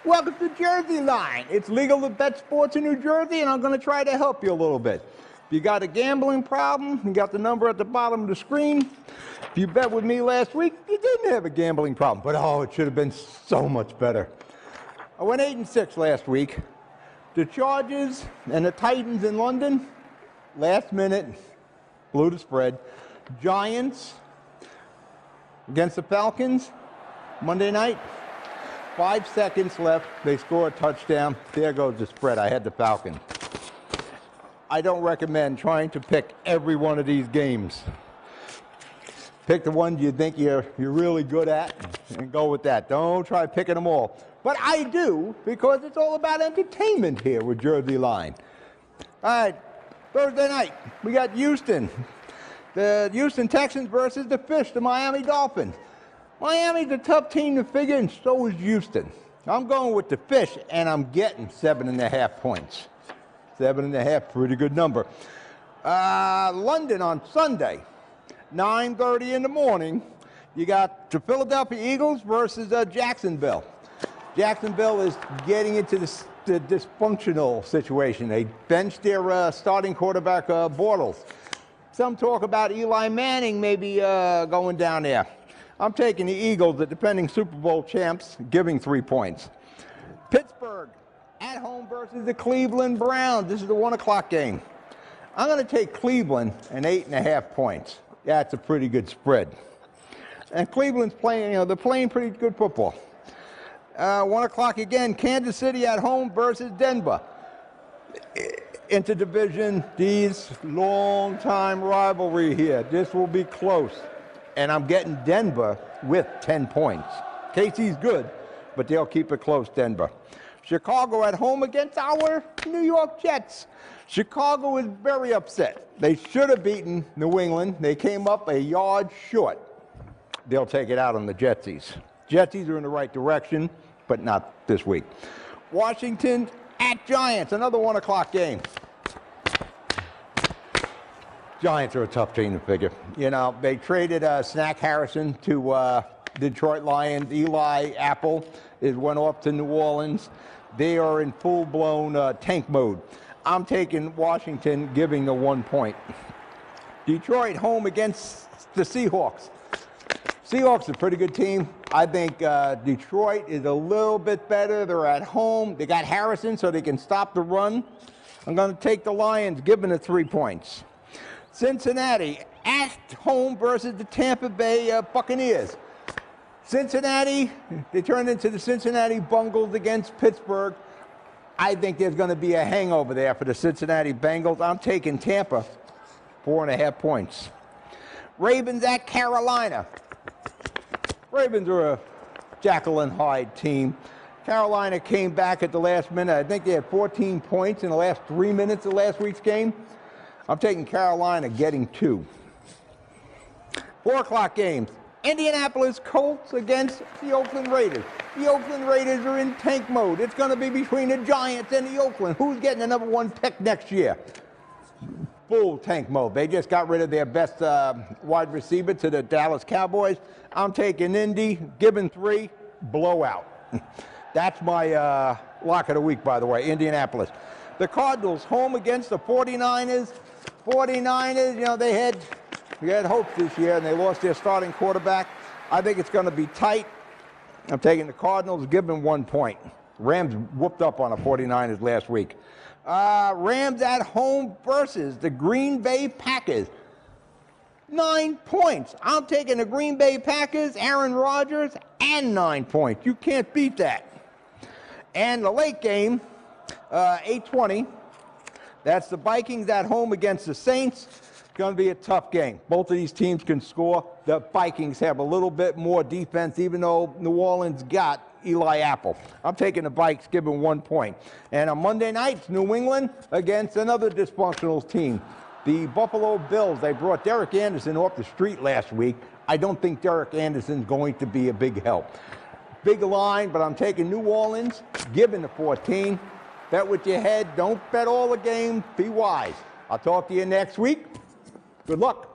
Welcome to Jersey Line. It's legal to bet sports in New Jersey, and I'm going to try to help you a little bit. If you got a gambling problem, you got the number at the bottom of the screen. If you bet with me last week, you didn't have a gambling problem, but oh, it should have been so much better. I went 8-6 last week. The Chargers and the Titans in London, last minute, blew the spread. Giants against the Falcons, Monday night. 5 seconds left. They score a touchdown. There goes the spread. I had the Falcons. I don't recommend trying to pick every one of these games. Pick the ones you think you're really good at and go with that. Don't try picking them all. But I do, because it's all about entertainment here with Jersey Line. All right, Thursday night, we got Houston. The Houston Texans versus the Fish, the Miami Dolphins. Miami's a tough team to figure, and so is Houston. I'm going with the Fish, and I'm getting 7.5 points. 7.5, pretty good number. London on Sunday, 9:30 in the morning. You got the Philadelphia Eagles versus Jacksonville. Jacksonville is getting into the dysfunctional situation. They benched their starting quarterback, Bortles. Some talk about Eli Manning maybe going down there. I'm taking the Eagles, the defending Super Bowl champs, giving 3 points. Pittsburgh at home versus the Cleveland Browns. This is the 1 o'clock game. I'm going to take Cleveland and 8.5 points. That's a pretty good spread. And Cleveland's playing, they're playing pretty good football. 1 o'clock again, Kansas City at home versus Denver. Interdivision, these long-time rivalry here. This will be close. And I'm getting Denver with 10 points. KC's good, but they'll keep it close, Denver. Chicago at home against our New York Jets. Chicago is very upset. They should have beaten New England. They came up a yard short. They'll take it out on the Jetsies. Jetsies are in the right direction, but not this week. Washington at Giants, another 1 o'clock game. Giants are a tough team to figure. They traded Snack Harrison to Detroit Lions. Eli Apple went off to New Orleans. They are in full-blown tank mode. I'm taking Washington, giving the 1 point. Detroit home against the Seahawks. Seahawks are a pretty good team. I think Detroit is a little bit better. They're at home. They got Harrison so they can stop the run. I'm going to take the Lions, giving it 3 points. Cincinnati at home versus the Tampa Bay Buccaneers. Cincinnati, they turned into the Cincinnati Bungles against Pittsburgh. I think there's going to be a hangover there for the Cincinnati Bengals. I'm taking Tampa, 4.5 points. Ravens at Carolina. Ravens are a Jekyll and Hyde team. Carolina came back at the last minute. I think they had 14 points in the last 3 minutes of last week's game. I'm taking Carolina, getting 2. 4 o'clock games. Indianapolis Colts against the Oakland Raiders. The Oakland Raiders are in tank mode. It's going to be between the Giants and the Oakland. Who's getting the number 1 pick next year? Full tank mode. They just got rid of their best wide receiver to the Dallas Cowboys. I'm taking Indy, giving 3, blowout. That's my lock of the week, by the way, Indianapolis. The Cardinals home against the 49ers. 49ers, they had hopes this year, and they lost their starting quarterback. I think it's going to be tight. I'm taking the Cardinals, giving 1 point. Rams whooped up on the 49ers last week. Rams at home versus the Green Bay Packers. 9 points. I'm taking the Green Bay Packers, Aaron Rodgers, and 9 points. You can't beat that. And the late game, 8:20. That's the Vikings at home against the Saints. It's going to be a tough game. Both of these teams can score. The Vikings have a little bit more defense, even though New Orleans got Eli Apple. I'm taking the Vikes, giving 1 point. And on Monday night, it's New England against another dysfunctional team, the Buffalo Bills. They brought Derek Anderson off the street last week. I don't think Derek Anderson's going to be a big help. Big line, but I'm taking New Orleans, giving the 14. Bet with your head. Don't bet all the game. Be wise. I'll talk to you next week. Good luck.